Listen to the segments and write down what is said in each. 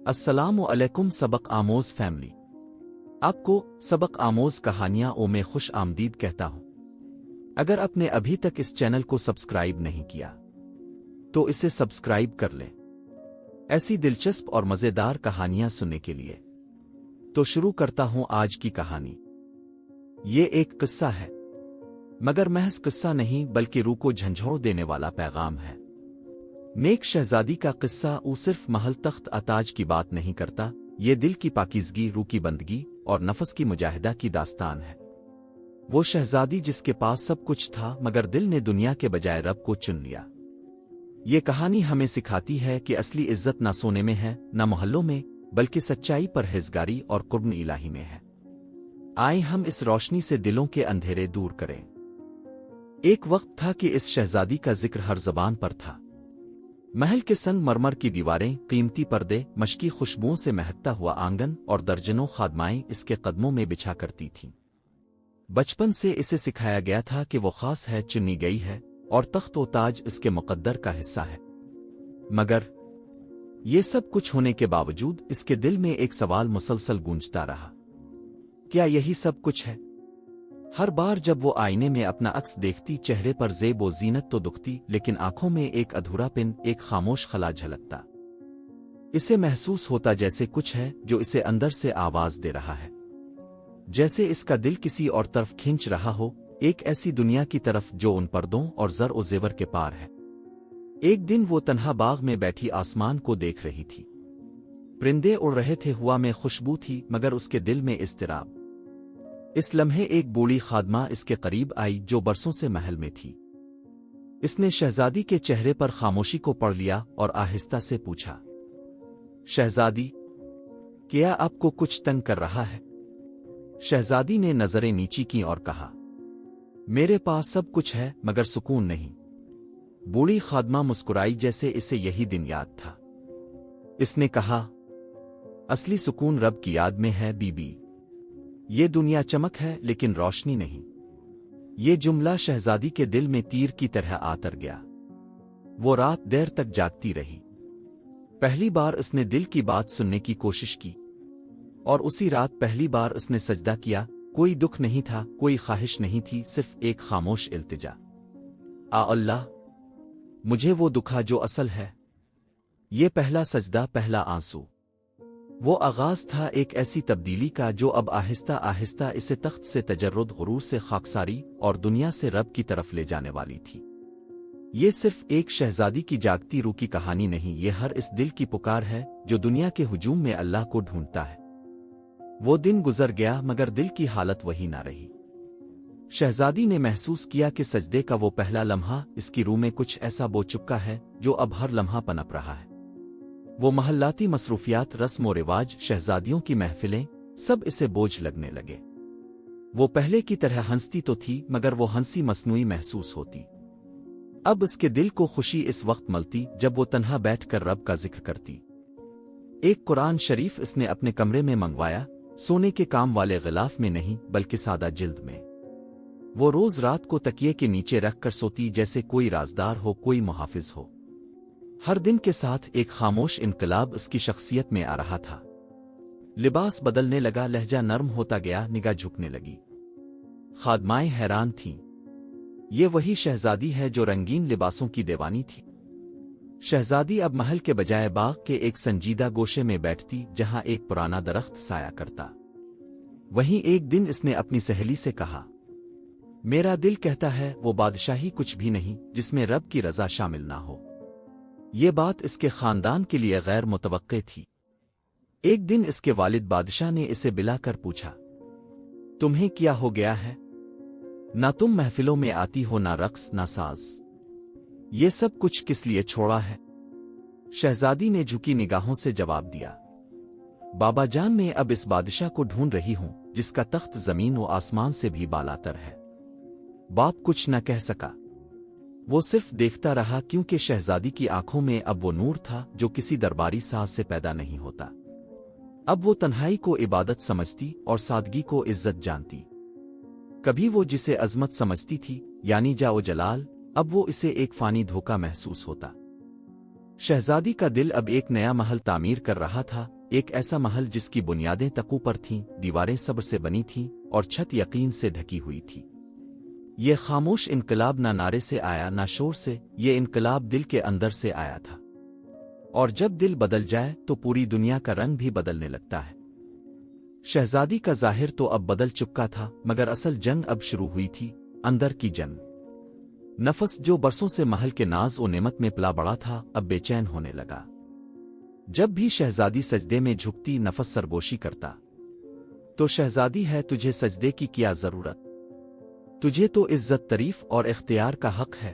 अस्सलामु अलैकुम सबक आमोज फैमिली। आपको सबक आमोज कहानियां ओ में खुश आमदीद कहता हूं। अगर आपने अभी तक इस चैनल को सब्सक्राइब नहीं किया तो इसे सब्सक्राइब कर लें, ऐसी दिलचस्प और मज़ेदार कहानियां सुनने के लिए। तो शुरू करता हूं आज की कहानी। ये एक किस्सा है, मगर महज किस्सा नहीं बल्कि रूह को झंझोड़ देने वाला पैगाम है। नेक शहजादी का किस्सा सिर्फ महल तख्त अताज की बात नहीं करता, ये दिल की पाकीज़गी, रूह की बंदगी और नफस की मुजाहिदा की दास्तान है। वो शहजादी जिसके पास सब कुछ था मगर दिल ने दुनिया के बजाय रब को चुन लिया। ये कहानी हमें सिखाती है कि असली इज्जत न सोने में है, न मोहल्लों में, बल्कि सच्चाई, परहेज़गारी और कुर्ब इलाही में है। आए हम इस रोशनी से दिलों के अंधेरे दूर करें। एक वक्त था कि इस शहजादी का जिक्र हर ज़बान पर था। महल के संग मरमर की दीवारें, कीमती पर्दे, मशकी खुशबुओं से महकता हुआ आंगन और दर्जनों खादमाएं इसके कदमों में बिछा करती थीं। बचपन से इसे सिखाया गया था कि वो खास है, चुनी गई है और तख्त व ताज इसके मुकद्दर का हिस्सा है। मगर ये सब कुछ होने के बावजूद इसके दिल में एक सवाल मुसलसल गूंजता रहा, क्या यही सब कुछ है? हर बार जब वो आईने में अपना अक्स देखती, चेहरे पर ज़ेब व ज़ीनत तो दुखती, लेकिन आंखों में एक अधूरापन, एक खामोश खला झलकता। इसे महसूस होता जैसे कुछ है जो इसे अंदर से आवाज दे रहा है, जैसे इसका दिल किसी और तरफ खींच रहा हो, एक ऐसी दुनिया की तरफ जो उन पर्दों और ज़र व ज़ेवर के पार है। एक दिन वो तन्हा बाग में बैठी आसमान को देख रही थी। परिंदे उड़ रहे थे, हवा में खुशबू थी, मगर उसके दिल में इज़्तिराब। इस लम्हे एक बूढ़ी खादमा इसके करीब आई जो बरसों से महल में थी। इसने शहजादी के चेहरे पर खामोशी को पढ़ लिया और आहिस्ता से पूछा, शहजादी, क्या आपको कुछ तंग कर रहा है? शहजादी ने नजरें नीची की और कहा, मेरे पास सब कुछ है मगर सुकून नहीं। बूढ़ी खादमा मुस्कुराई जैसे इसे यही दिन याद था। इसने कहा, असली सुकून रब की याद में है बीबी। ये दुनिया चमक है लेकिन रोशनी नहीं। ये जुमला शहजादी के दिल में तीर की तरह आतर गया। वो रात देर तक जागती रही। पहली बार उसने दिल की बात सुनने की कोशिश की और उसी रात पहली बार उसने सजदा किया। कोई दुख नहीं था, कोई ख्वाहिश नहीं थी, सिर्फ एक खामोश इल्तिजा, आ अल्लाह, मुझे वो दुखा जो असल है। ये पहला सजदा, पहला आंसू, वो आगाज था एक ऐसी तब्दीली का जो अब आहिस्ता आहिस्ता इसे तख्त से तजर्रुद, गुरूर से खाकसारी और दुनिया से रब की तरफ ले जाने वाली थी। ये सिर्फ एक शहजादी की जागती रूह की कहानी नहीं, ये हर इस दिल की पुकार है जो दुनिया के हुजूम में अल्लाह को ढूंढता है। वो दिन गुजर गया मगर दिल की हालत वही ना रही। शहजादी ने महसूस किया कि सजदे का वो पहला लम्हा इसकी रूह में कुछ ऐसा बो चुका है जो अब हर लम्हा पनप रहा है। वो महल्लाती मसरूफियात, रस्म व रिवाज, शहजादियों की महफिलें, सब इसे बोझ लगने लगे। वो पहले की तरह हंसती तो थी मगर वो हंसी मसनूई महसूस होती। अब उसके दिल को खुशी इस वक्त मिलती जब वो तन्हा बैठकर रब का जिक्र करती। एक कुरान शरीफ इसने अपने कमरे में मंगवाया, सोने के काम वाले गिलाफ में नहीं बल्कि सादा जिल्द में। वो रोज रात को तकिए के नीचे रख कर सोती जैसे कोई राजदार हो, कोई मुहाफिज हो। हर दिन के साथ एक खामोश इनकलाब उसकी शख्सियत में आ रहा था। लिबास बदलने लगा, लहजा नर्म होता गया, निगाह झुकने लगी। खादमाएं हैरान थीं। ये वही शहजादी है जो रंगीन लिबासों की दीवानी थी। शहजादी अब महल के बजाय बाग के एक संजीदा गोशे में बैठती जहां एक पुराना दरख्त साया करता। वहीं एक दिन इसने अपनी सहेली से कहा, मेरा दिल कहता है वो बादशाही कुछ भी नहीं जिसमें रब की रजा शामिल ना हो। ये बात इसके खानदान के लिए गैर मुतवक्के थी। एक दिन इसके वालिद बादशाह ने इसे बिलाकर पूछा, तुम्हें क्या हो गया है? ना तुम महफिलों में आती हो, ना रक्स, ना साज, ये सब कुछ किस लिए छोड़ा है? शहजादी ने झुकी निगाहों से जवाब दिया, बाबा जान, मैं अब इस बादशाह को ढूंढ रही हूं जिसका तख्त जमीन व आसमान से भी बालातर है। बाप कुछ न कह सका। वो सिर्फ देखता रहा क्योंकि शहजादी की आंखों में अब वो नूर था जो किसी दरबारी साज से पैदा नहीं होता। अब वो तन्हाई को इबादत समझती और सादगी को इज्जत जानती। कभी वो जिसे अजमत समझती थी यानी जाओ जलाल, अब वो इसे एक फानी धोखा महसूस होता। शहजादी का दिल अब एक नया महल तामीर कर रहा था, एक ऐसा महल जिसकी बुनियादें तकू पर थीं, दीवारें सब्र से बनी थीं और छत यकीन से ढकी हुई थी। ये खामोश इनकलाब ना नारे से आया ना शोर से, ये इनकलाब दिल के अंदर से आया था। और जब दिल बदल जाए तो पूरी दुनिया का रंग भी बदलने लगता है। शहजादी का जाहिर तो अब बदल चुका था, मगर असल जंग अब शुरू हुई थी, अंदर की जंग। नफस जो बरसों से महल के नाज और नेमत में पला बड़ा था, अब बेचैन होने लगा। जब भी शहजादी सजदे में झुकती, नफस सरगोशी करता, तो शहजादी है तुझे सजदे की क्या जरूरत, तुझे तो इज्जत तरीफ और इख्तियार का हक है।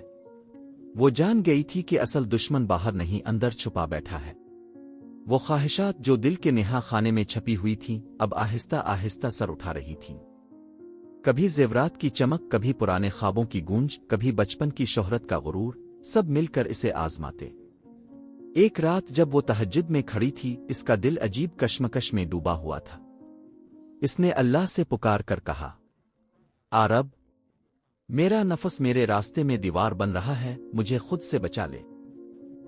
वो जान गई थी कि असल दुश्मन बाहर नहीं अंदर छुपा बैठा है। वो ख्वाहिशात जो दिल के नेहा खाने में छपी हुई थीं, अब आहिस्ता आहिस्ता सर उठा रही थीं। कभी जेवरात की चमक, कभी पुराने ख्वाबों की गूंज, कभी बचपन की शोहरत का गुरूर, सब मिलकर इसे आजमाते। एक रात जब वो तहज्जुद में खड़ी थी, इसका दिल अजीब कश्मकश में डूबा हुआ था। इसने अल्लाह से पुकार कर कहा, आ रब, मेरा नफस मेरे रास्ते में दीवार बन रहा है, मुझे खुद से बचा ले।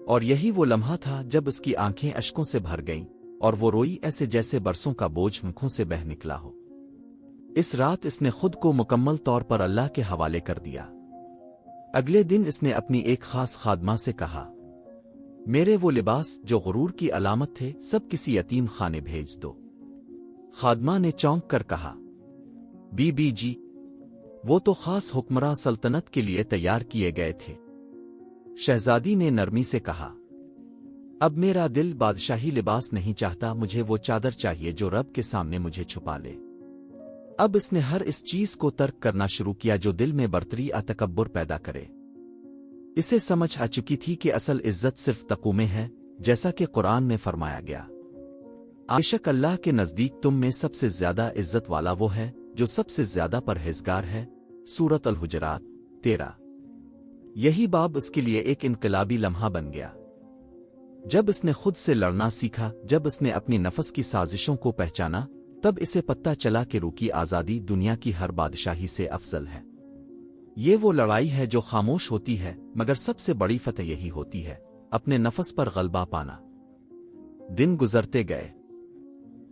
और यही वो लम्हा था जब उसकी आंखें अश्कों से भर गईं और वो रोई ऐसे जैसे बरसों का बोझ आंखों से बह निकला हो। इस रात इसने खुद को मुकम्मल तौर पर अल्लाह के हवाले कर दिया। अगले दिन इसने अपनी एक खास खादमा से कहा, मेरे वो लिबास जो गुरूर की अलामत थे, सब किसी यतीम खाने भेज दो। खादमा ने चौंक कर कहा, बीबी जी, वो तो खास हुक्मरां सल्तनत के लिए तैयार किए गए थे। शहजादी ने नरमी से कहा, अब मेरा दिल बादशाही लिबास नहीं चाहता, मुझे वो चादर चाहिए जो रब के सामने मुझे छुपा ले। अब इसने हर इस चीज को तर्क करना शुरू किया जो दिल में बर्तरी या तकब्बुर पैदा करे। इसे समझ आ चुकी थी कि असल इज्जत सिर्फ तक़वा में है, जैसा कि कुरान में फरमाया गया, बेशक अल्लाह के नजदीक तुम में सबसे ज्यादा इज्जत वाला वो है जो सबसे ज्यादा परहेजगार है। सूरत अल-हुजरात 13। यही बाब उसके लिए एक इनकलाबी लम्हा बन गया। जब इसने खुद से लड़ना सीखा, जब इसने अपनी नफस की साजिशों को पहचाना, तब इसे पता चला कि रूह की आज़ादी दुनिया की हर बादशाही से अफजल है। ये वो लड़ाई है जो खामोश होती है, मगर सबसे बड़ी फतह यही होती है, अपने नफस पर गलबा पाना। दिन गुजरते गए।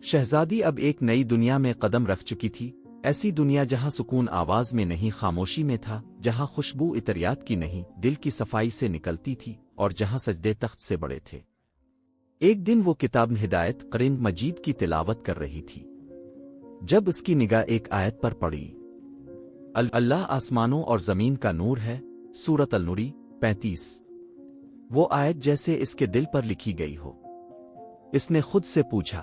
शहजादी अब एक नई दुनिया में कदम रख चुकी थी, ऐसी दुनिया जहां सुकून आवाज में नहीं खामोशी में था, जहां खुशबू इतरियात की नहीं दिल की सफाई से निकलती थी, और जहां सजदे तख्त से बड़े थे। एक दिन वो किताब हिदायत कुरान मजीद की तिलावत कर रही थी, जब उसकी निगाह एक आयत पर पड़ी। अल्लाह आसमानों और जमीन का नूर है, सूरत अल-नूरी 35। वो आयत जैसे इसके दिल पर लिखी गई हो। इसने खुद से पूछा,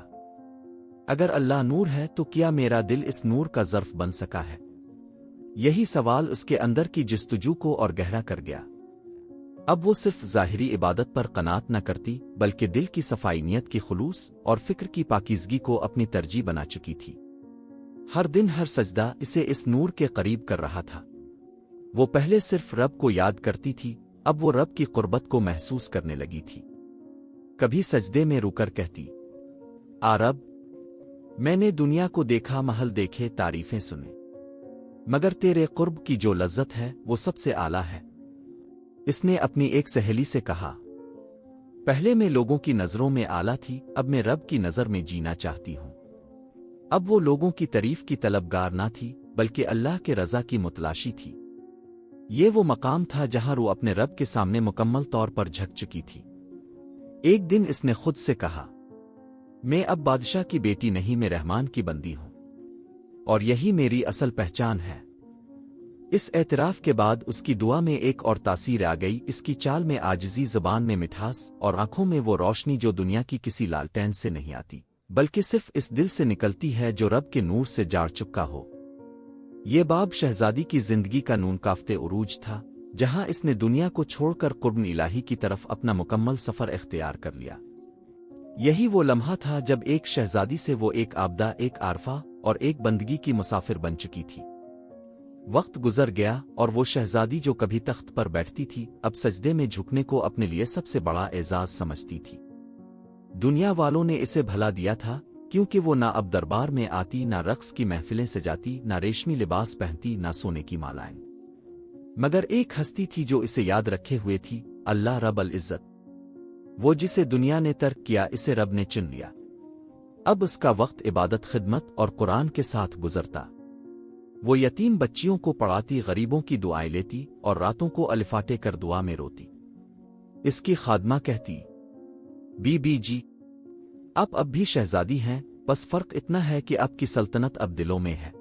अगर अल्लाह नूर है तो क्या मेरा दिल इस नूर का ज़र्फ बन सका है? यही सवाल उसके अंदर की जिस्तजू को और गहरा कर गया। अब वो सिर्फ ज़ाहिरी इबादत पर कनात न करती, बल्कि दिल की सफाई, नियत की खुलूस और फिक्र की पाकीज़गी को अपनी तरजीह बना चुकी थी। हर दिन हर सजदा इसे इस नूर के करीब कर रहा था। वो पहले सिर्फ रब को याद करती थी, अब वो रब की कुर्बत को महसूस करने लगी थी। कभी सजदे में रुकर कहती, आ रब, मैंने दुनिया को देखा, महल देखे, तारीफें सुने, मगर तेरे कुर्ब की जो लज्जत है वो सबसे आला है। इसने अपनी एक सहेली से कहा, पहले मैं लोगों की नजरों में आला थी, अब मैं रब की नजर में जीना चाहती हूं। अब वो लोगों की तारीफ की तलबगार ना थी, बल्कि अल्लाह के रजा की मुतलाशी थी। ये वो मकाम था जहां रूह अपने रब के सामने मुकम्मल तौर पर झक चुकी थी। एक दिन इसने खुद से कहा, मैं अब बादशाह की बेटी नहीं, मैं रहमान की बंदी हूं, और यही मेरी असल पहचान है। इस एतराफ के बाद उसकी दुआ में एक और तासीर आ गई, इसकी चाल में आजिज़ी, ज़बान में मिठास और आंखों में वो रोशनी जो दुनिया की किसी लालटेन से नहीं आती, बल्कि सिर्फ इस दिल से निकलती है जो रब के नूर से जाड़ चुका हो। ये बाब शहजादी की जिंदगी का नून काफ्ते उरूज था, जहां इसने दुनिया को छोड़कर कुर्ब इलाही की तरफ अपना मुकम्मल सफर इख्तियार कर लिया। यही वो लम्हा था जब एक शहजादी से वो एक आबदा, एक आरफा और एक बंदगी की मुसाफिर बन चुकी थी। वक्त गुजर गया और वो शहजादी जो कभी तख्त पर बैठती थी, अब सजदे में झुकने को अपने लिए सबसे बड़ा एजाज समझती थी। दुनिया वालों ने इसे भला दिया था, क्योंकि वो ना अब दरबार में आती, ना रक्स की महफिलें सजाती, ना रेशमी लिबास पहनती, ना सोने की मालाएं। मगर एक हस्ती थी जो इसे याद रखे हुए थी, अल्लाह रब अल इज़्ज़त। वो जिसे दुनिया ने तर्क किया इसे रब ने चुन लिया। अब उसका वक्त इबादत, खिदमत और कुरान के साथ गुजरता। वो यतीम बच्चियों को पढ़ाती, गरीबों की दुआएं लेती और रातों को अलिफाटे कर दुआ में रोती। इसकी खादमा कहती, बीबी जी, आप अब भी शहजादी हैं, बस फर्क इतना है कि अब की सल्तनत अब दिलों में है।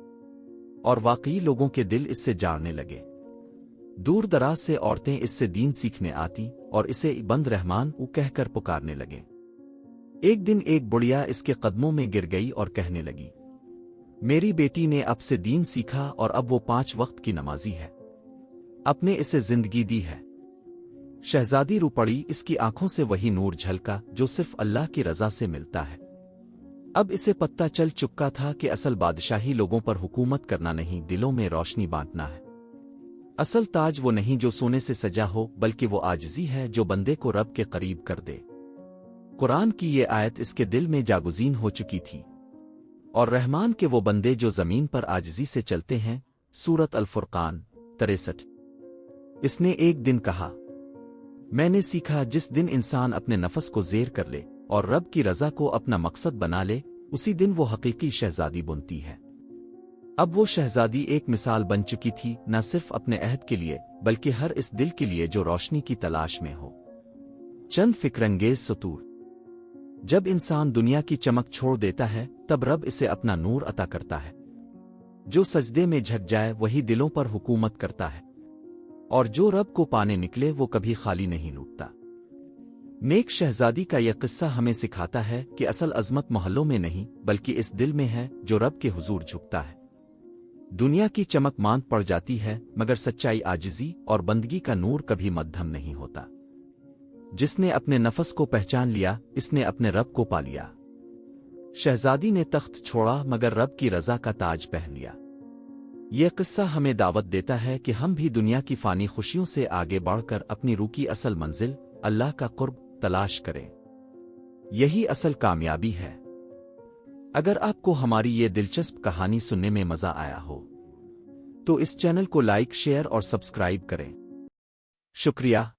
और वाकई लोगों के दिल इससे जाड़ने लगे। दूर दराज से औरतें इससे दीन सीखने आती और इसे बंद रहमान ऊ कहकर पुकारने लगे। एक दिन एक बुढ़िया इसके कदमों में गिर गई और कहने लगी, मेरी बेटी ने अब से दीन सीखा और अब वो 5 वक्त की नमाजी है। अपने इसे जिंदगी दी है। शहजादी रो पड़ी। इसकी आंखों से वही नूर झलका जो सिर्फ अल्लाह की रजा से मिलता है। अब इसे पता चल चुका था कि असल बादशाही लोगों पर हुकूमत करना नहीं, दिलों में रोशनी बांटना है। असल ताज वो नहीं जो सोने से सजा हो, बल्कि वो आजिज़ी है जो बंदे को रब के करीब कर दे। कुरान की ये आयत इसके दिल में जागुज़ीन हो चुकी थी। और रहमान के वो बंदे जो ज़मीन पर आजिज़ी से चलते हैं। सूरत अल-फुरकान 63। इसने एक दिन कहा, मैंने सीखा जिस दिन इंसान अपने नफस को ज़ेर कर ले और रब की रज़ा को अपना मकसद बना ले, उसी दिन वो हकीकी शहजादी बनती है। अब वो शहजादी एक मिसाल बन चुकी थी, न सिर्फ अपने अहद के लिए बल्कि हर इस दिल के लिए जो रोशनी की तलाश में हो। चंद फिक्रंगेज सतूर। जब इंसान दुनिया की चमक छोड़ देता है तब रब इसे अपना नूर अता करता है। जो सजदे में झक जाए वही दिलों पर हुकूमत करता है, और जो रब को पाने निकले वो कभी खाली नहीं लूटता। नेक शहजादी का यह किस्सा हमें सिखाता है कि असल अजमत मोहल्लों में नहीं बल्कि इस दिल में है जो रब के हुजूर झुकता है। दुनिया की चमक मांद पड़ जाती है, मगर सच्चाई, आजिज़ी और बंदगी का नूर कभी मध्यम नहीं होता। जिसने अपने नफस को पहचान लिया, इसने अपने रब को पा लिया। शहजादी ने तख्त छोड़ा मगर रब की रजा का ताज पहन लिया। यह किस्सा हमें दावत देता है कि हम भी दुनिया की फानी खुशियों से आगे बढ़कर अपनी रूह की असल मंजिल, अल्लाह का कुर्ब, तलाश करें। यही असल कामयाबी है। अगर आपको हमारी ये दिलचस्प कहानी सुनने में मजा आया हो तो इस चैनल को लाइक, शेयर और सब्सक्राइब करें। शुक्रिया।